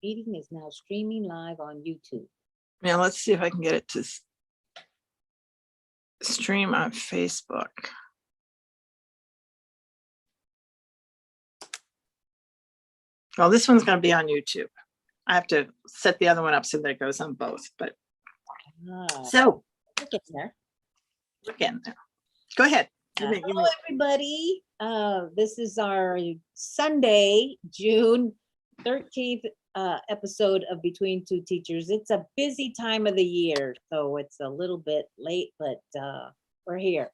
Meeting is now streaming live on YouTube. Now let's see if I can get it to stream on Facebook. Well, this one's going to be on YouTube. I have to set the other one up so that it goes on both, but so We'll get there. we're getting there. Go ahead. Hello, everybody. This is our Sunday, June 13th episode of Between Two Teachers. It's a busy time of the year, so it's a little bit late, but we're here.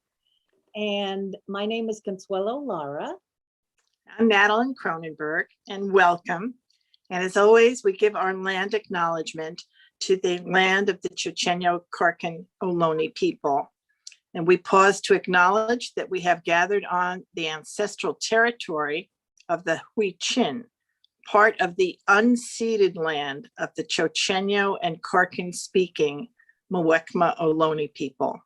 And my name is Consuelo Lara. I'm Madeline Cronenberg, and welcome. And as always, we give our land acknowledgement to the land of the Chochenyo Karkan Ohlone people. And we pause to acknowledge that we have gathered on the ancestral territory of the Huichin, part of the unceded land of the Chochenyo and Karkan speaking Muwekma Ohlone people.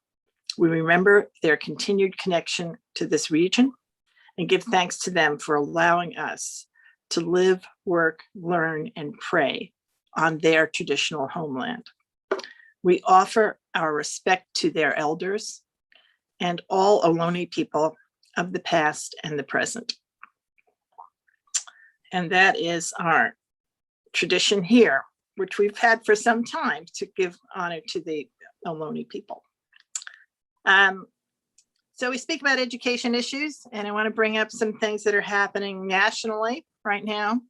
We remember their continued connection to this region and give thanks to them for allowing us to live, work, learn, and pray on their traditional homeland. We offer our respect to their elders and all Ohlone people of the past and the present. And that is our tradition here, which we've had for some time, to give honor to the Ohlone people. So we speak about education issues, and I want to bring up some things that are happening nationally right now.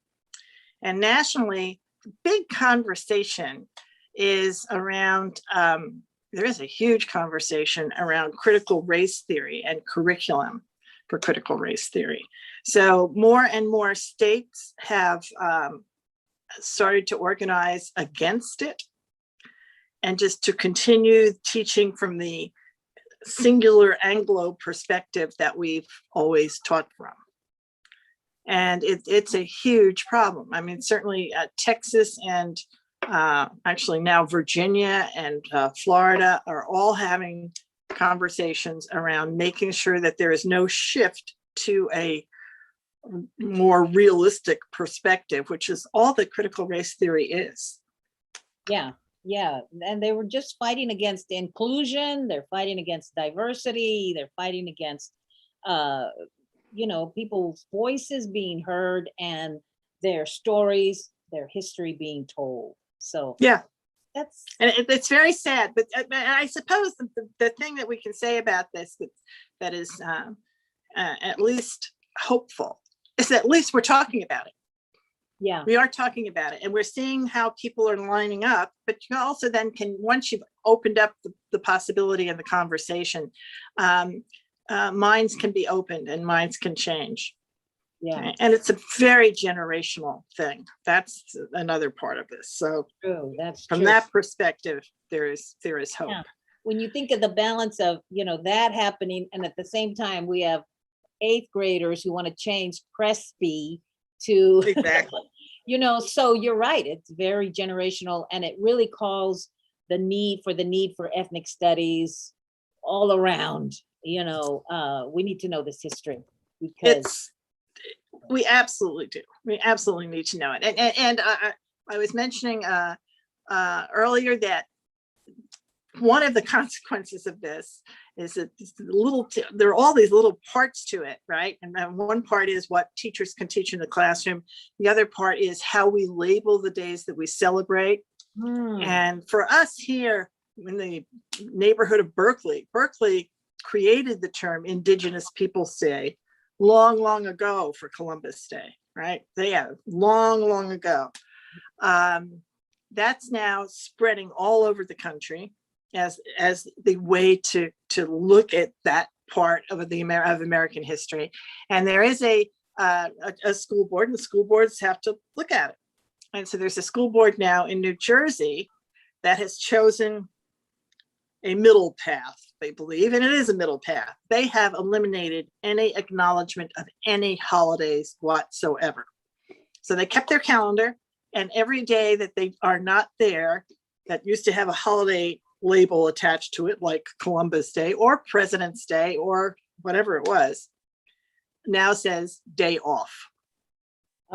And nationally, the big conversation is around, there is a huge conversation around critical race theory and curriculum for critical race theory. So more and more states have started to organize against it, and just to continue teaching from the singular Anglo perspective that we've always taught from. And it's a huge problem. I mean, certainly Texas and actually now Virginia and Florida are all having conversations around making sure that there is no shift to a more realistic perspective, which is all that critical race theory is. Yeah, and they were just fighting against inclusion. They're fighting against diversity. They're fighting against, people's voices being heard and their stories, their history being told. So yeah, that's and it's very sad. But I suppose the thing that we can say about this that is at least hopeful is that at least we're talking about it. Yeah, we are talking about it, and we're seeing how people are lining up. But you also then can, once you've opened up the possibility of the conversation, minds can be opened and minds can change. Yeah, and it's a very generational thing. That's another part of this. So true. That's from true. that perspective, there is hope. Yeah. When you think of the balance of that happening, and at the same time we have 8th graders who want to change Crespi to Exactly. So you're right, it's very generational, and it really calls the need for ethnic studies all around. We need to know this history, because we absolutely do. We absolutely need to know it. And I was mentioning earlier that one of the consequences of this is that there are all these little parts to it, right? And then one part is what teachers can teach in the classroom. The other part is how we label the days that we celebrate. And for us here in the neighborhood of Berkeley created the term Indigenous Peoples Day long ago for Columbus Day, right? They have long ago. That's now spreading all over the country as the way to look at that part of American history. And there is a school board, and the school boards have to look at it. And so there's a school board now in New Jersey that has chosen a middle path, they believe, and it is a middle path. They have eliminated any acknowledgement of any holidays whatsoever. So they kept their calendar, and every day that they are not there, that used to have a holiday label attached to it, like Columbus Day or President's Day or whatever it was, now says day off.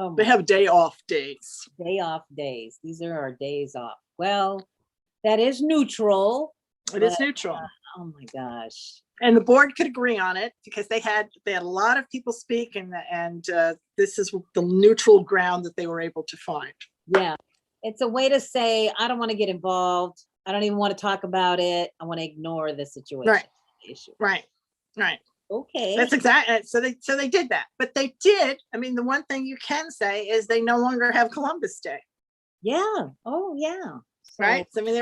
Oh, They my have day off days. day off days. These are our days off. Well, that is neutral, It but is neutral. oh my gosh. And the board could agree on it because they had a lot of people speak, and this is the neutral ground that they were able to find. Yeah. It's a way to say, I don't want to get involved. I don't even want to talk about it. I want to ignore the situation. Right. Issue. Right. Okay. That's exactly, so they did that, but they did. I mean, the one thing you can say is they no longer have Columbus Day, Yeah. Oh, yeah. So, right? So, I mean,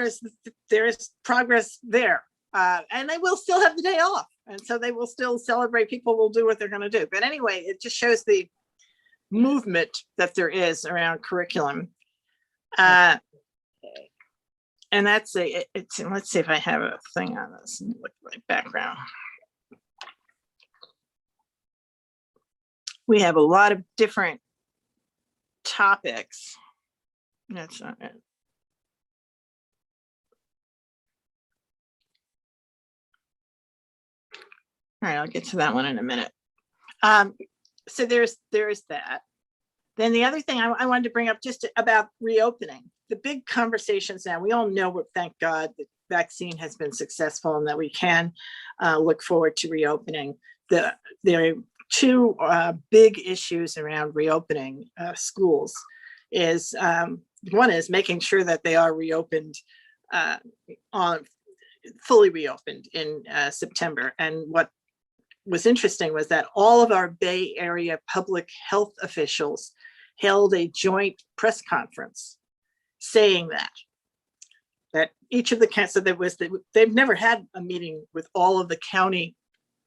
there is progress there, and they will still have the day off, and so they will still celebrate. People will do what they're going to do. But anyway, it just shows the movement that there is around curriculum. Okay. And that's it's, let's see if I have a thing on this. Look at my background. We have a lot of different topics. That's not it. All right, I'll get to that one in a minute. So there's that. Then the other thing I wanted to bring up just about reopening. The big conversations now, we all know, thank God, the vaccine has been successful and that we can look forward to reopening. There are two big issues around reopening schools. One is making sure that they are reopened, fully reopened in September. And what was interesting was that all of our Bay Area public health officials held a joint press conference saying that each of the counties, so they've never had a meeting with all of the county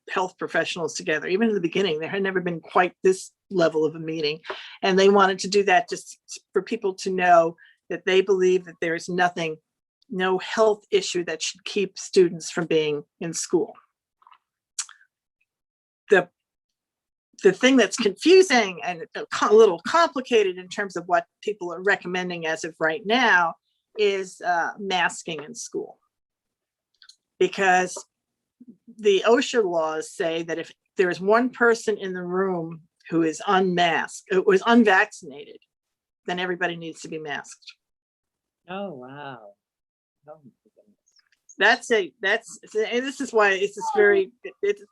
health professionals together. Even in the beginning, there had never been quite this level of a meeting. And they wanted to do that just for people to know that they believe that there is no health issue that should keep students from being in school. The thing that's confusing and a little complicated in terms of what people are recommending as of right now is masking in school. Because the OSHA laws say that if there is one person in the room who is unmasked, was unvaccinated, then everybody needs to be masked. Oh, wow. Oh, my goodness. This is why it's just very,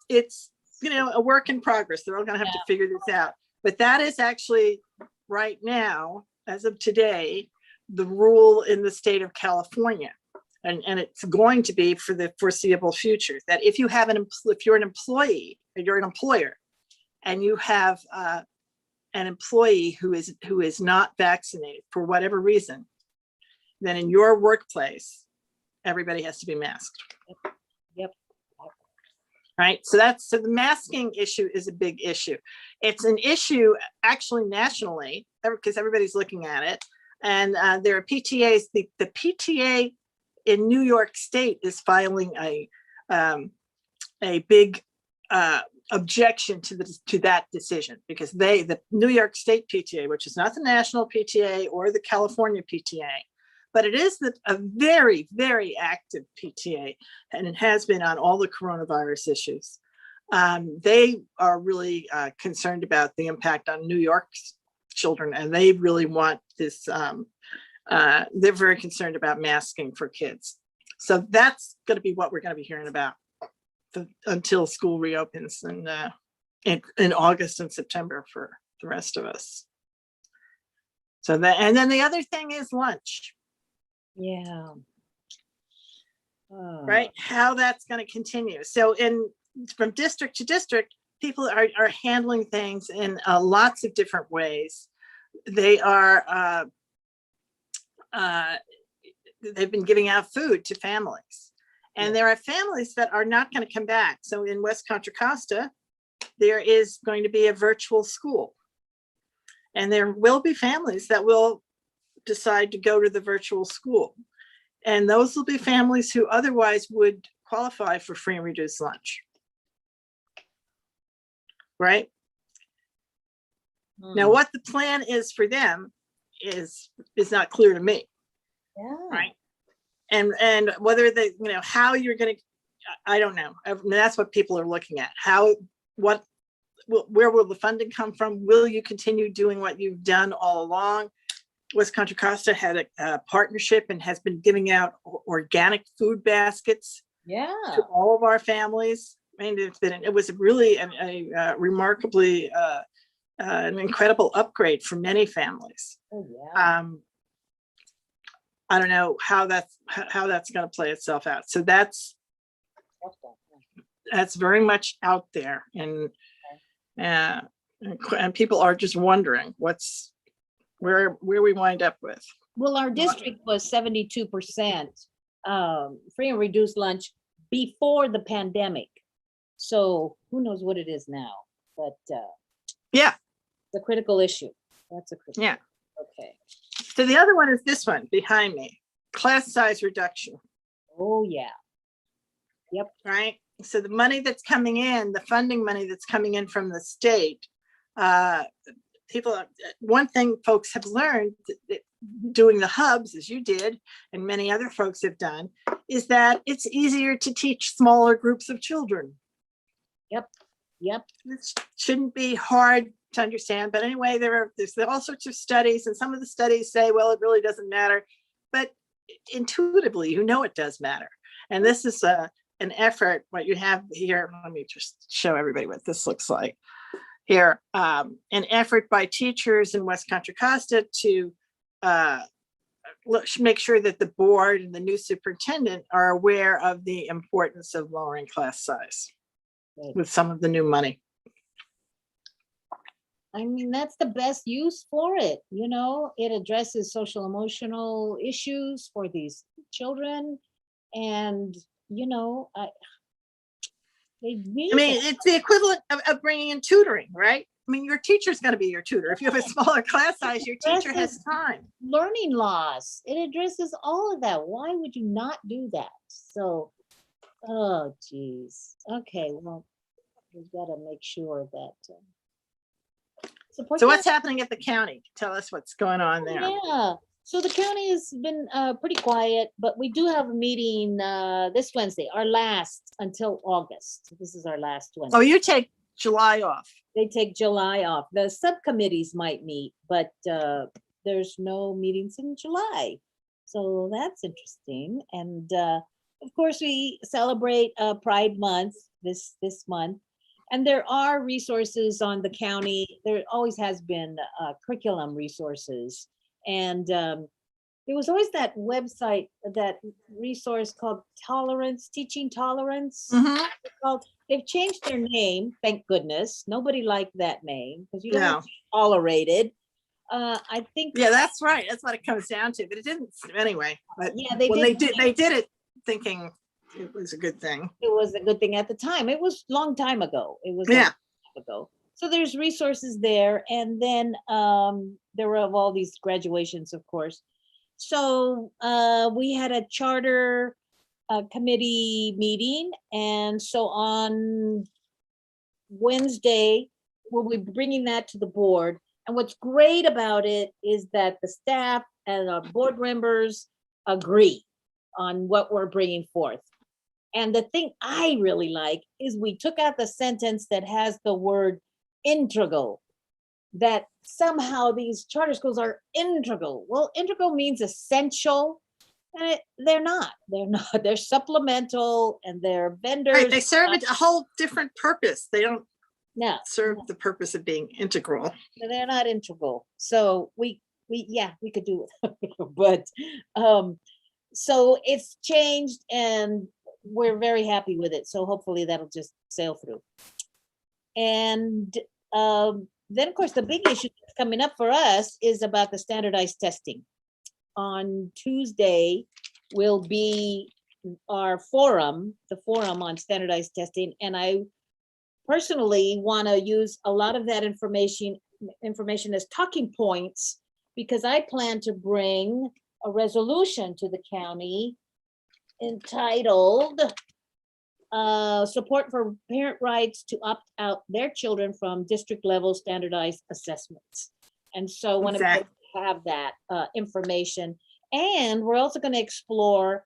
it's a work in progress. They're all going to have to figure this out. But that is actually right now, as of today, the rule in the state of California. And it's going to be for the foreseeable future, that if you're an employee, or you're an employer, and you have an employee who is not vaccinated for whatever reason, then in your workplace, everybody has to be masked. Yep. Right. So the masking issue is a big issue. It's an issue actually nationally because everybody's looking at it. And there are PTAs. The PTA in New York State is filing a big objection to that decision, because the New York State PTA, which is not the national PTA or the California PTA, but it is a very, very active PTA, and it has been on all the coronavirus issues. They are really concerned about the impact on New York's children, and they really want this. They're very concerned about masking for kids. So that's going to be what we're going to be hearing about until school reopens in August and September for the rest of us. So and then the other thing is lunch. Yeah. Right, how that's going to continue. So from district to district, people are handling things in lots of different ways. They are they've been giving out food to families, and there are families that are not going to come back. So in West Contra Costa, there is going to be a virtual school, and there will be families that will decide to go to the virtual school. And those will be families who otherwise would qualify for free and reduced lunch. Right? Now, what the plan is for them is not clear to me. Yeah. Right. And whether they, how you're going to, I don't know. That's what people are looking at. What where will the funding come from? Will you continue doing what you've done all along? West Contra Costa had a partnership and has been giving out organic food baskets Yeah. to all of our families. I mean, it was really a remarkably an incredible upgrade for many families. Oh, yeah. I don't know how that's going to play itself out. So that's very much out there, and people are just wondering where we wind up with. Well, our district was 72% free and reduced lunch before the pandemic. So who knows what it is now, but yeah, it's a critical issue. That's a critical. Yeah. Okay. So the other one is this one behind me, class size reduction. Oh, yeah. Yep. Right. So the money that's coming in, the funding money that's coming in from the state, one thing folks have learned doing the hubs, as you did, and many other folks have done, is that it's easier to teach smaller groups of children. Yep. This shouldn't be hard to understand, but anyway, there's all sorts of studies, and some of the studies say, well, it really doesn't matter, but intuitively, it does matter. And this is an effort. What you have here, let me just show everybody what this looks like here. An effort by teachers in West Contra Costa to make sure that the board and the new superintendent are aware of the importance of lowering class size with some of the new money. I mean, that's the best use for it. It addresses social emotional issues for these children. And, they need it's the equivalent of bringing in tutoring, right? I mean, your teacher's going to be your tutor. If you have a smaller class size, your teacher has time. Learning loss. It addresses all of that. Why would you not do that? So, oh, geez. Okay, well, we've got to make sure that. So what's happening at the county? Tell us what's going on there. Yeah. So the county has been pretty quiet, but we do have a meeting this Wednesday, our last until August. This is our last Wednesday. Oh, you take July off. They take July off. The subcommittees might meet, but there's no meetings in July. So that's interesting. And of course, we celebrate Pride Month this month. And there are resources on the county. There always has been curriculum resources. And there was always that website, that resource called Teaching Tolerance. Mm-hmm. They've changed their name, thank goodness. Nobody liked that name because you don't No. want to be tolerated. I think. Yeah, that's right. That's what it comes down to. But it didn't anyway. But Yeah, they did it thinking it was a good thing. It was a good thing at the time. It was a long time ago. It was a long time ago. So there's resources there. And then there were all these graduations, of course. So we had a charter committee meeting. And so on Wednesday, we'll be bringing that to the board. And what's great about it is that the staff and our board members agree on what we're bringing forth. And the thing I really like is we took out the sentence that has the word integral, that somehow these charter schools are integral. Well, integral means essential, and they're not. They're supplemental, and they're vendors. Right, they serve a whole different purpose. They don't serve the purpose of being integral. They're not integral. So we could do it. But so it's changed, and we're very happy with it. So hopefully that'll just sail through. And then, of course, the big issue that's coming up for us is about the standardized testing. On Tuesday will be our forum, the forum on standardized testing. And I personally want to use a lot of that information as talking points, because I plan to bring a resolution to the county entitled support for parent rights to opt out their children from district level standardized assessments. And so I want to have that information. And we're also going to explore,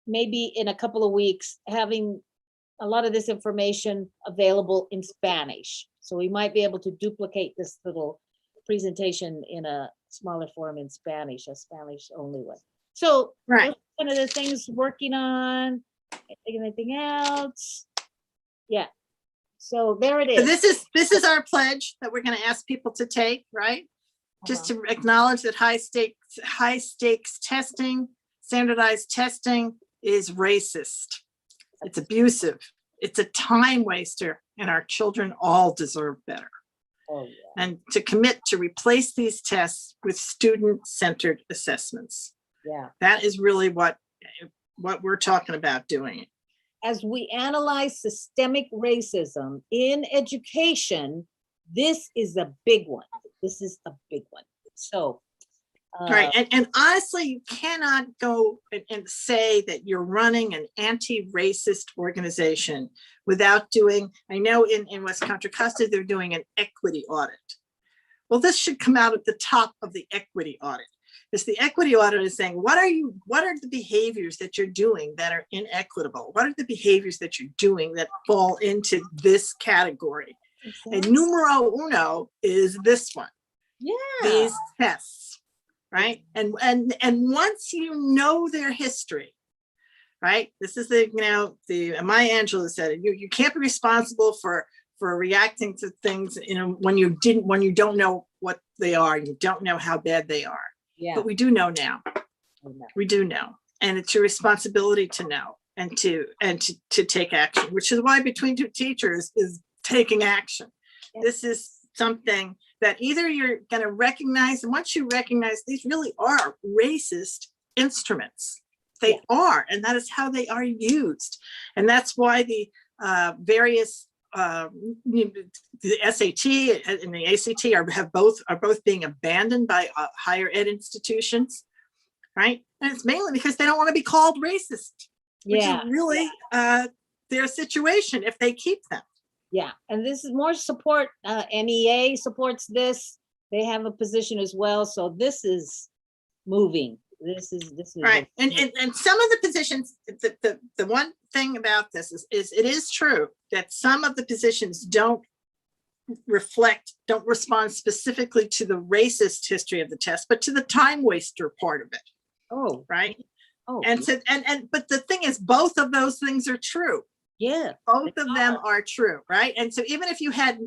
maybe in a couple of weeks, having a lot of this information available in Spanish. So we might be able to duplicate this little presentation in a smaller form in Spanish, a Spanish only one. So Right. those are one of the things working on. Anything else? Yeah. So there it So is. this is our pledge that we're going to ask people to take, right? Just to acknowledge that high stakes testing, standardized testing is racist. It's abusive. It's a time waster, and our children all deserve better. Oh, yeah. And to commit to replace these tests with student-centered assessments. Yeah. That is really what we're talking about doing. As we analyze systemic racism in education, this is a big one. This is a big one. So, Right. And honestly, you cannot go and say that you're running an anti-racist organization without doing, I know in West Contra Costa, they're doing an equity audit. Well, this should come out at the top of the equity audit. Because the equity audit is saying, what are the behaviors that you're doing that are inequitable? What are the behaviors that you're doing that fall into this category? And numero uno is this one. yeah. These tests, right? And once you know their history, right? This is the Maya Angelou said, you can't be responsible for reacting to things, when you don't know what they are, you don't know how bad they are. Yeah. But we do know now. We do know, and it's your responsibility to know and to take action, which is why Between Two Teachers is taking action. Yeah. This is something that either you're going to recognize, and once you recognize these really are racist instruments, they are, and that is how they are used, and that's why the various the SAT and the ACT are both being abandoned by higher ed institutions, right? And it's mainly because they don't want to be called racist, which is really their situation if they keep them. Yeah, and this is more support. NEA supports this. They have a position as well. So this is moving. This is right. And some of the positions, the one thing about this is it is true that some of the positions don't respond specifically to the racist history of the test, but to the time waster part of it. Oh, right. Oh, and so but the thing is, both of those things are true. Yeah, both of them are true, right? And so even if you had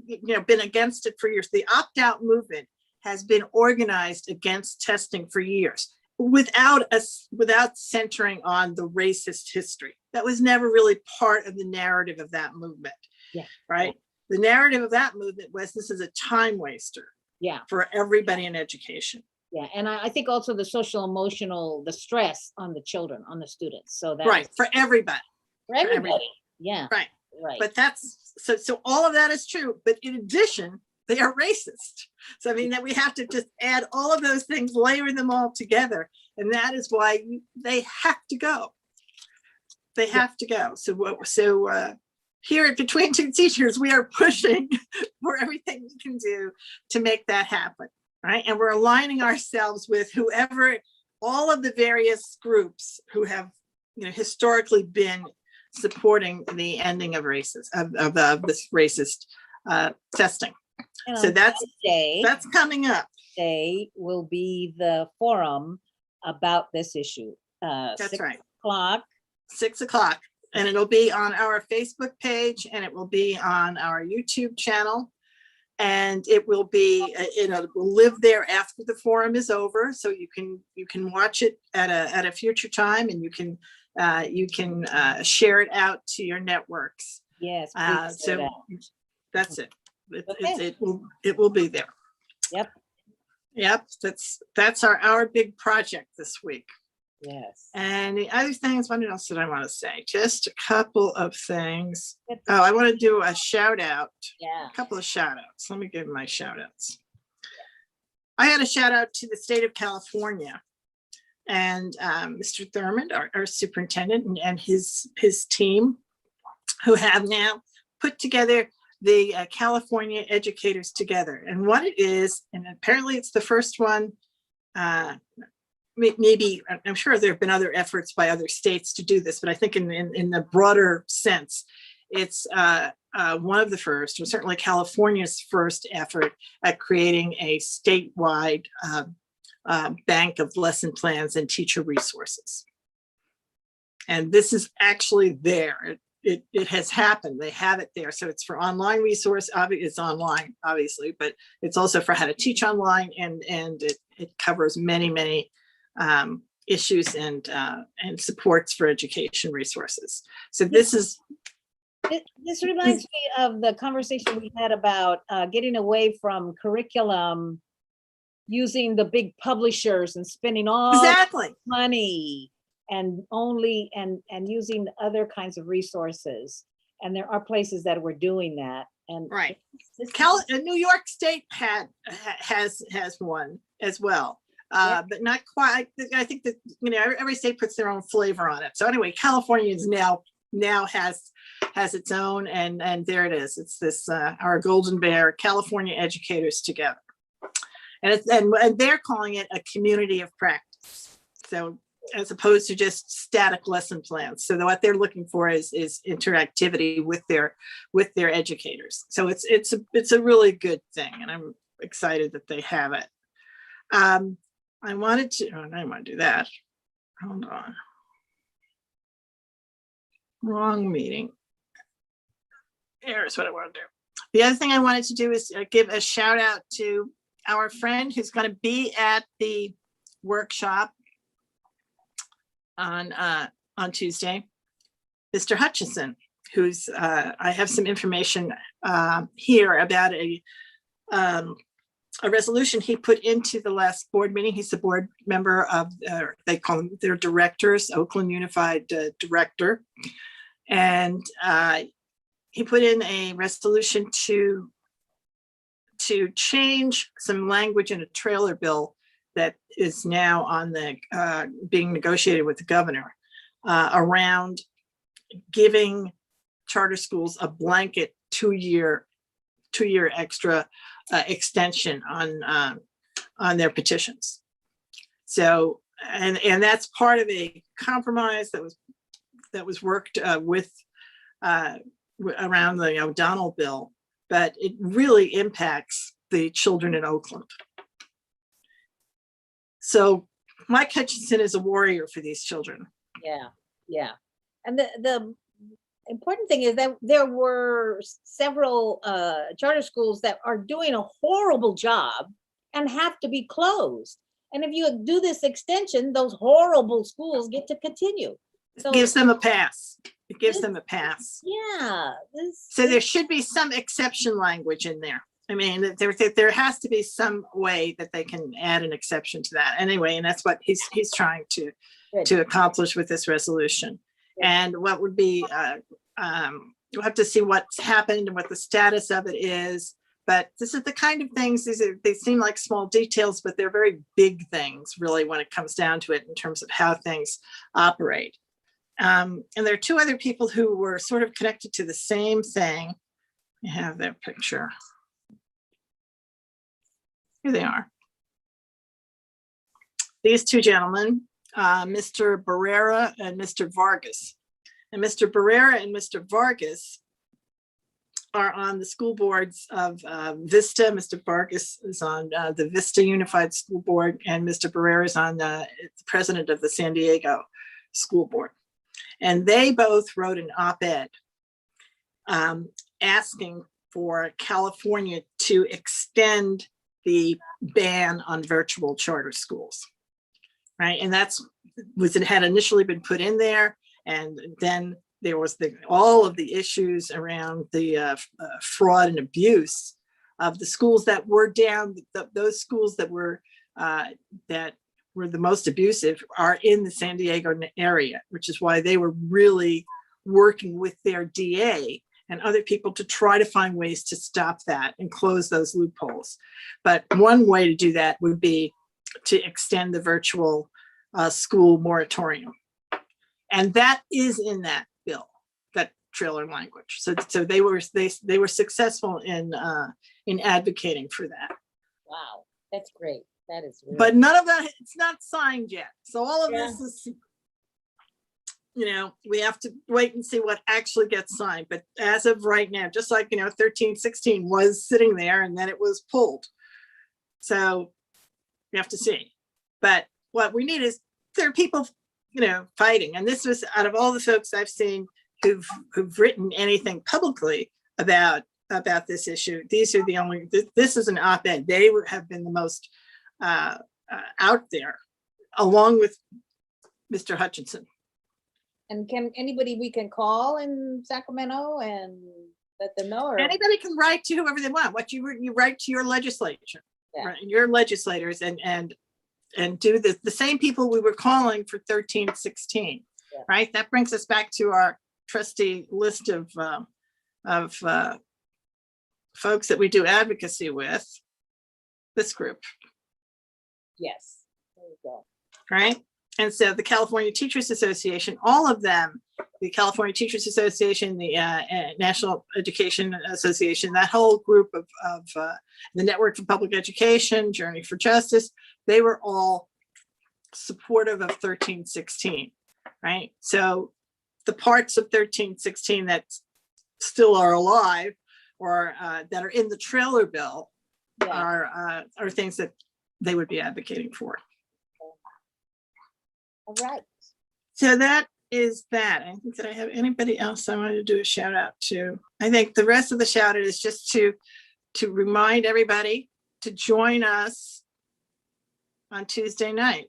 been against it for years, the opt-out movement has been organized against testing for years without centering on the racist history. That was never really part of the narrative of that movement. Yeah. Right. The narrative of that movement was this is a time waster. Yeah. For everybody in education. Yeah, and I think also the social emotional, the stress on the children, on the students. So that right, for everybody. For everybody. Yeah. Right. Right. But that's so all of that is true. But in addition, they are racist. So I mean that we have to just add all of those things, layer them all together. And that is why they have to go. They have to go. So here at Between Two Teachers, we are pushing for everything we can do to make that happen. Right. And we're aligning ourselves with whoever, all of the various groups who have, historically been supporting the ending of racism, of this racist testing. And so that's coming up. Today will be the forum about this issue. That's 6 right. 6 o'clock. And it'll be on our Facebook page, and it will be on our YouTube channel. And it will be, it will live there after the forum is over. So you can watch it at a future time, and you can share it out to your networks. Yes. So that's it. It will be there. Yep. That's our big project this week. Yes. And the other things, what else did I want to say? Just a couple of things. Oh, I want to do a shout out. Yeah. A couple of shout outs. Let me give my shout outs. I had a shout out to the state of California and Mr. Thurmond, our superintendent, and his team, who have now put together the California Educators Together. And what it is, and apparently it's the first one, maybe, I'm sure there have been other efforts by other states to do this, but I think in the broader sense, it's one of the first, or certainly California's first effort at creating a statewide bank of lesson plans and teacher resources. And this is actually there. It has happened. They have it there. So it's for online resource. It's online, obviously, but it's also for how to teach online, and it covers many issues and supports for education resources. So this is. This reminds me of the conversation we had about getting away from curriculum, using the big publishers and spending all Exactly. money and using other kinds of resources. And there are places that were doing that. And Right. this- New York State has one as well, but not quite. I think that every state puts their own flavor on it. So anyway, California is now has its own, and there it is. It's this our golden bear, California Educators Together, and they're calling it a community of practice. So as opposed to just static lesson plans. So what they're looking for is interactivity with their educators. So it's a really good thing, and I'm excited that they have it. I didn't want to do that. Hold on. Wrong meeting. Here's what I want to do. The other thing I wanted to do is give a shout out to our friend who's going to be at the workshop on Tuesday, Mr. Hutchison, who's I have some information here about a resolution he put into the last board meeting. He's the board member of, they call them their directors, Oakland Unified Director. And he put in a resolution to change some language in a trailer bill that is now on the being negotiated with the governor around giving charter schools a blanket two-year extra extension on their petitions. So and that's part of a compromise that was worked with around the O'Donnell bill, but it really impacts the children in Oakland. So Mike Hutchison is a warrior for these children. Yeah. And the important thing is that there were several charter schools that are doing a horrible job and have to be closed. And if you do this extension, those horrible schools get to continue. So it gives them a pass. It gives them a pass. Yeah. So there should be some exception language in there. I mean, there has to be some way that they can add an exception to that anyway, and that's what he's trying to accomplish with this resolution. Good. And what would be, we'll have to see what's happened and what the status of it is. But this is the kind of things, they seem like small details, but they're very big things, really, when it comes down to it in terms of how things operate. And there are two other people who were sort of connected to the same thing. You have their picture. Here they are. These two gentlemen, Mr. Barrera and Mr. Vargas. And Mr. Barrera and Mr. Vargas are on the school boards of Vista. Mr. Vargas is on the Vista Unified School Board, and Mr. Barrera is on the president of the San Diego School Board. And they both wrote an op-ed asking for California to extend the ban on virtual charter schools, right? And it had initially been put in there, and then there was all of the issues around the fraud and abuse of the schools that were down. Those schools that were the most abusive are in the San Diego area, which is why they were really working with their DA and other people to try to find ways to stop that and close those loopholes. But one way to do that would be to extend the virtual school moratorium. And that is in that bill, that trailer language. So they were successful in advocating for that. Wow, that's great. That is really but none of that, it's not signed yet. So all of this is, we have to wait and see what actually gets signed. But as of right now, just like, 1316 was sitting there and then it was pulled. So we have to see. But what we need is there are people, fighting. And this was out of all the folks I've seen who've written anything publicly about this issue. These are the only, this is an op-ed. They have been the most out there, along with Mr. Hutchinson. And can anybody we can call in Sacramento and let them know? Or Anybody can write to whoever they want. What you write to your legislature, Yeah. right, your legislators, and do the same people we were calling for 1316, Yeah. right? That brings us back to our trustee list of folks that we do advocacy with. This group, Yes. There you go. right? And so the California Teachers Association, all of them, the California Teachers Association, the National Education Association, that whole group of the Network for Public Education, Journey for Justice, they were all supportive of 1316, right? So the parts of 1316 that still are alive or that are in the trailer bill Yeah. are things that they would be advocating for. All right. So that is that. I think that I have anybody else I wanted to do a shout out to. I think the rest of the shout out is just to remind everybody to join us on Tuesday night.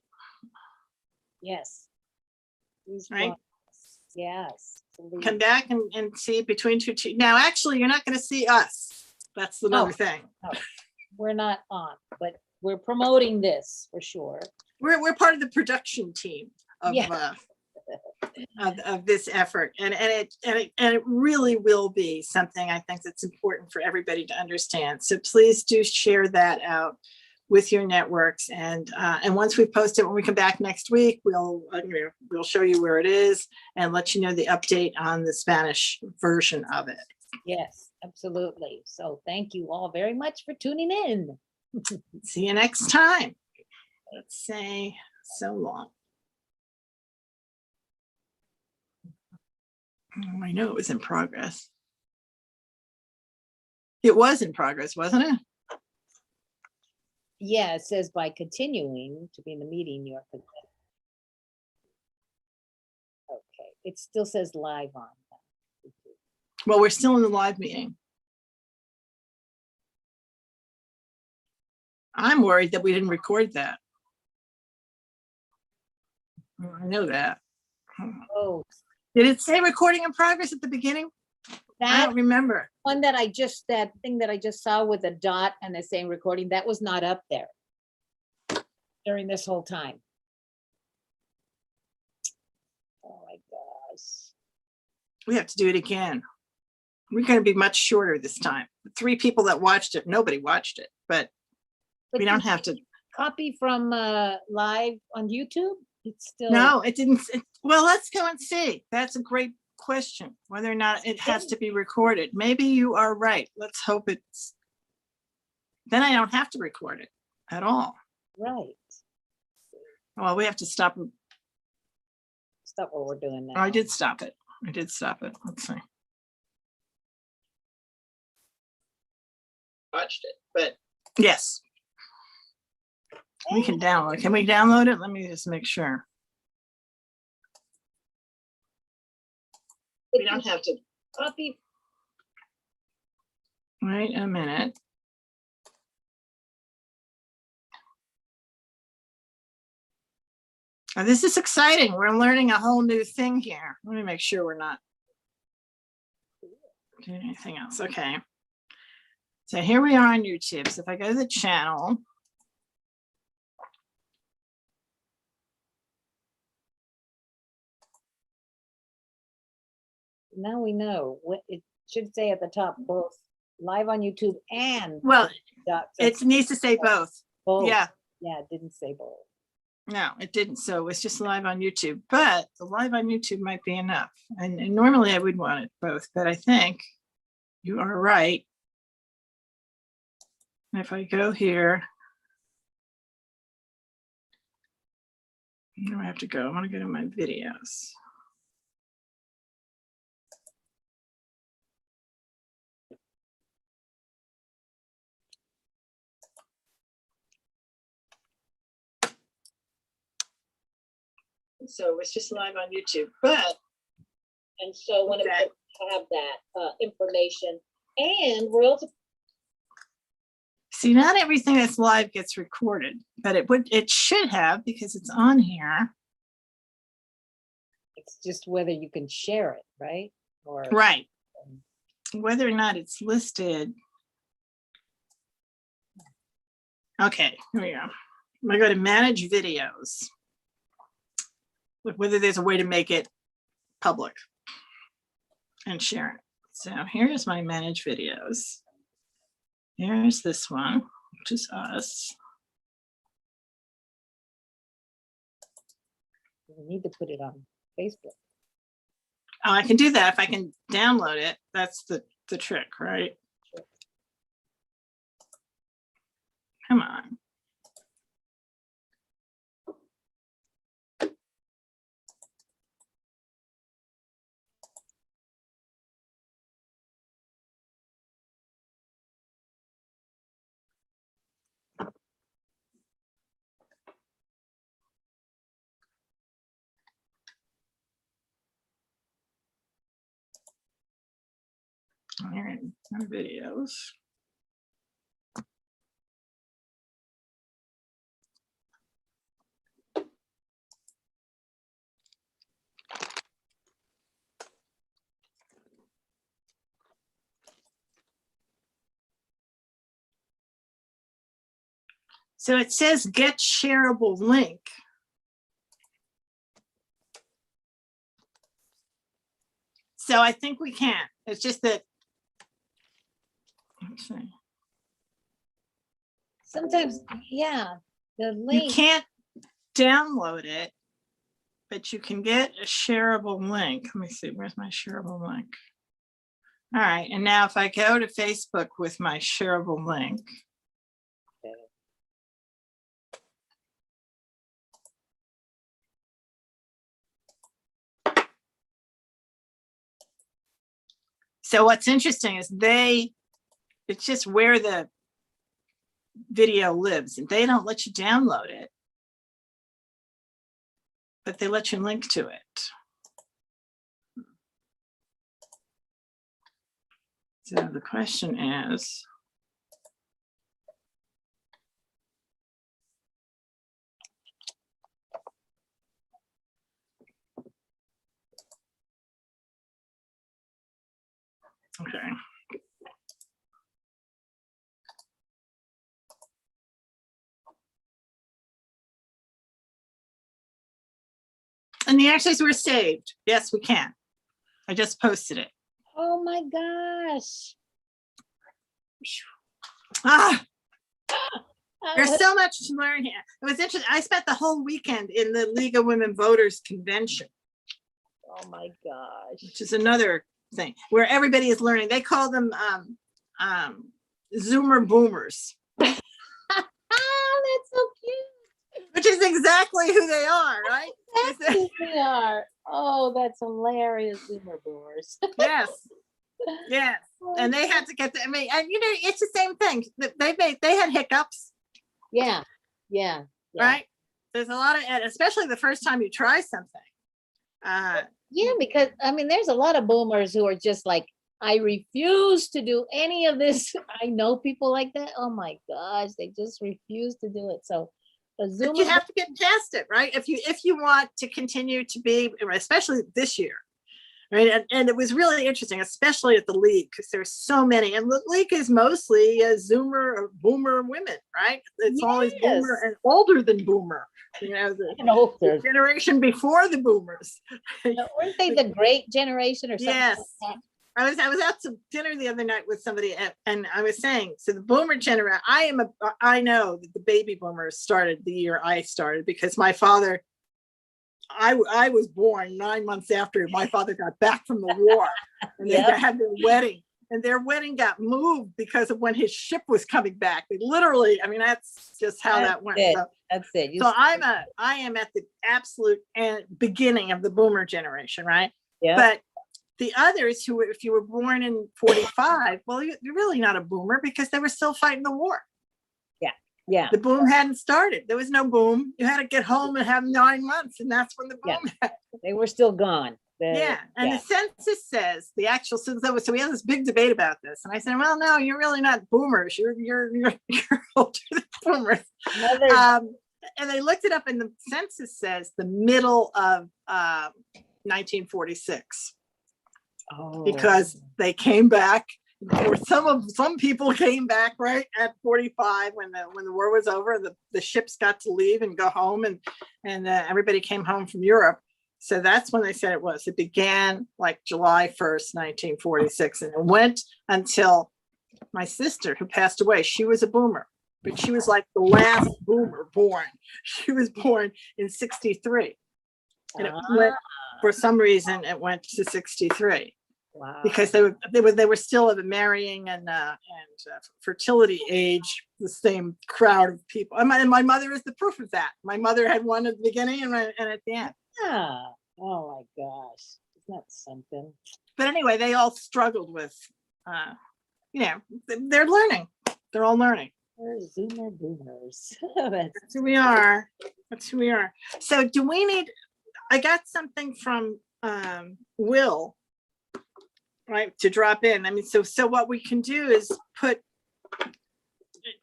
Yes. Please Right. join us. Yes. Come back and see Between Two Teachers. Now, actually, you're not going to see us. That's another thing. We're not on, but we're promoting this for sure. We're part of the production team of Yeah. of this effort, and it really will be something I think that's important for everybody to understand. So please do share that out with your networks, and once we post it, when we come back next week, we'll show you where it is and let you know the update on the Spanish version of it. Yes, absolutely. So thank you all very much for tuning in. See you next time. Let's say so long. Oh, I know it was in progress. It was in progress, wasn't it? Yeah, it says by continuing to be in the meeting, you're. Okay, it still says live on. Well, we're still in the live meeting. I'm worried that we didn't record that. I know that. Oh, Did it say recording in progress at the beginning? I that don't remember. one that thing that I just saw with a dot and the same recording, that was not up there during this whole time. Oh my gosh. We have to do it again. We're going to be much shorter this time. The 3 people that watched it, nobody watched it, but we don't have to. Copy from live on YouTube? It's still. No, it didn't. Well, let's go and see. That's a great question, whether or not it has to be recorded. Maybe you are right. Let's hope it's. Then I don't have to record it at all. Right. Well, we have to stop. Stop what we're doing now. Oh, I did stop it. Let's see. Watched it, but yes. We can download. Can we download it? Let me just make sure. We don't have to. Copy. Wait a minute. Oh, this is exciting. We're learning a whole new thing here. Let me make sure we're not doing anything else. Okay. So here we are on YouTube. So if I go to the channel. Now we know what it should say at the top, both live on YouTube and. Well, dot- it needs to say both. both. Yeah. Yeah, it didn't say both. No, it didn't. So it's just live on YouTube, but the live on YouTube might be enough. And normally I would want it both, but I think you are right. If I go here, where do I have to go? I want to go to my videos. So it was just live on YouTube, but And so when it Okay. have that information, and we're also see, not everything that's live gets recorded, but it should have because it's on here. it's just whether you can share it, right? Or Right. Whether or not it's listed. Okay, here we go. I'm gonna go to manage videos. Look, whether there's a way to make it public and share it. So here's my manage videos. Here's this one, which is us. we need to put it on Facebook. Oh, I can do that if I can download it. That's the trick, right? Come on. All right, my videos. So it says get shareable link. So I think we can. It's just that. Let's see. Sometimes, yeah, the You link. can't download it, but you can get a shareable link. Let me see, where's my shareable link? All right, and now if I go to Facebook with my shareable link. So what's interesting is it's just where the video lives, and they don't let you download it, but they let you link to it. So the question is, okay. And the answers were saved. Yes, we can. I just posted it. Oh my gosh. Ah, there's so much to learn here. It was interesting. I spent the whole weekend in the League of Women Voters convention, Oh my gosh. which is another thing where everybody is learning. They call them Zoomer boomers, That's so cute. which is exactly who they are, right? That's who they are. Oh, that's hilarious. Zoomer boomers. Yes, yes. And they had to get I mean, and it's the same thing. They had hiccups. Yeah, yeah. Right? There's a lot of, especially the first time you try something. Yeah, because I mean, there's a lot of boomers who are just like, I refuse to do any of this. I know people like that. Oh my gosh, they just refuse to do it. So a But you Zoomer, have to get past it, right? If you want to continue to be, especially this year, right? And it was really interesting, especially at the League, because there's so many, and the League is mostly Zoomer or boomer women, right? It's always boomer Yes. and older than boomer, the and older. generation before the boomers. Weren't they the great generation or something? Yes. Like that? I was out to dinner the other night with somebody, and I was saying, so the boomer generation, I know that the baby boomers started the year I started, because my father, I was born 9 months after my father got back from the war, and they Yep. had their wedding, and their wedding got moved because of when his ship was coming back. They literally, I mean, that's just how that went. it. So, That's it. You so said- I am at the absolute beginning of the boomer generation, right? yeah. But the others who, if you were born in 45, well, you're really not a boomer because they were still fighting the war. Yeah. Yeah, The boom hadn't started. There was no boom. You had to get home and have 9 months, and that's when the Yeah. boom happened. they were still gone. Yeah, and yeah. the census says the actual, so we had this big debate about this, and I said, well, no, you're really not boomers. You're older than boomers. Another, And they looked it up, and the census says the middle of 1946, oh, because they came back, or some people came back right at 45 when the war was over. The ships got to leave and go home, and everybody came home from Europe. So that's when they said it was. It began like July 1st, 1946, and it went until my sister, who passed away, she was a boomer, but she was like the last boomer born. She was born in 63. And it went, for some reason, it went to 63 wow. because they were still of a marrying and fertility age, the same crowd of people. And my mother is the proof of that. My mother had one at the beginning and at the end. Yeah. Oh my gosh. Isn't that something? But anyway, they all struggled with, they're learning. They're all learning. We're Zoomer boomers. That's who we are. That's who we are. So do we need, I got something from Will, right, to drop in. I mean, so what we can do is put,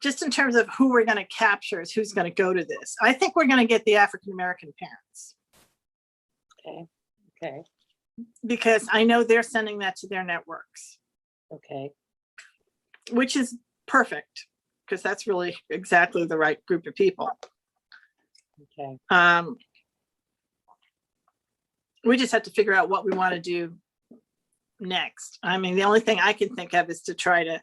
just in terms of who we're going to capture is who's going to go to this. I think we're going to get the African-American parents. Okay. Okay. Because I know they're sending that to their networks, Okay. which is perfect, because that's really exactly the right group of people. Okay. We just have to figure out what we want to do next. I mean, the only thing I can think of is to try to,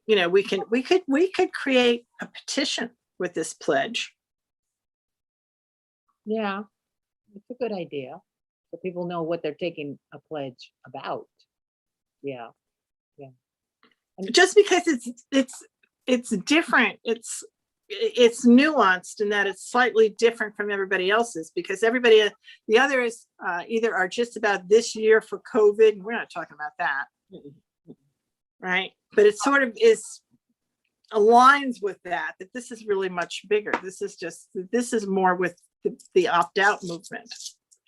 we could create a petition with this pledge. Yeah. It's a good idea. So people know what they're taking a pledge about. Yeah. Just because it's different, it's nuanced in that it's slightly different from everybody else's, because the others either are just about this year for COVID. We're not talking about that, right? But it sort of aligns with that this is really much bigger. This is more with the opt-out movement,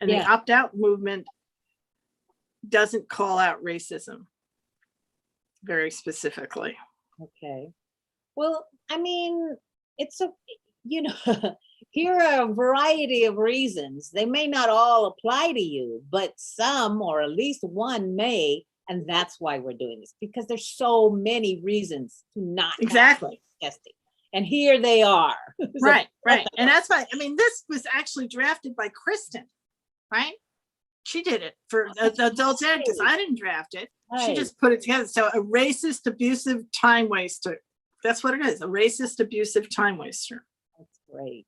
and Yeah. the opt-out movement doesn't call out racism very specifically. Okay. Well, I mean, here are a variety of reasons. They may not all apply to you, but some, or at least one may, and that's why we're doing this, because there's so many reasons to not have Exactly. testing. And here they are. So- Right. And that's why, I mean, this was actually drafted by Kristen, right? She did it for adult ed, because I didn't draft it. She Right. just put it together. So a racist, abusive time waster. That's what it is. A racist, abusive time waster. That's great.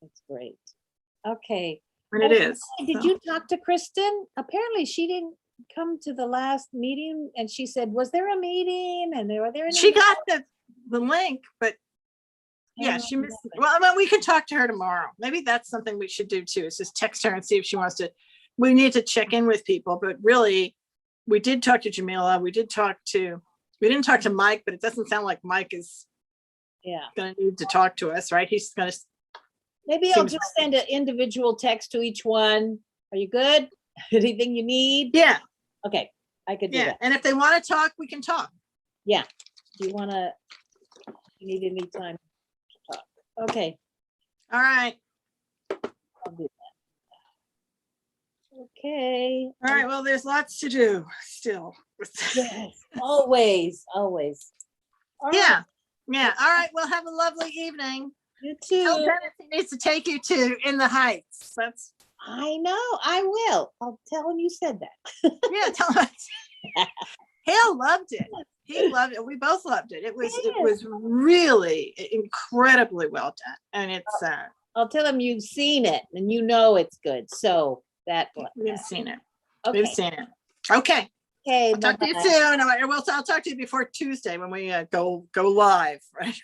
That's great. Okay. And it is. Did you talk to Kristen? Apparently she didn't come to the last meeting, and she said, was there a meeting? And were there any? She got the link, but yeah, she missed it. Well, I mean, we can talk to her tomorrow. Maybe that's something we should do too, is just text her and see if she wants to. We need to check in with people, but really, we did talk to Jamila. We didn't talk to Mike, but it doesn't sound like Mike is Yeah. going to need to talk to us, right? He's going to, Maybe I'll Seems just send an individual text to each one. Are you good? Anything you need? yeah, Okay, I could do yeah. that. And if they want to talk, we can talk. Do you wanna, you need any time to talk? Okay, All right. I'll do that. Okay. All right. Well, there's lots to do still. Yes, always. All right, Yeah. Yeah. All right. Well, have a lovely evening. You Tell too. Dennis he needs to take you to In the Heights. That's, I know, I will. I'll tell him you said that. yeah, tell him. Hale loved it. He loved it. We both loved it. It was really incredibly well done. And it's I'll tell him you've seen it and you know it's good. So we've seen it. okay. We've seen it. Okay. Okay, I'll talk to you bye-bye. soon. I'll talk to you before Tuesday when we go live, right?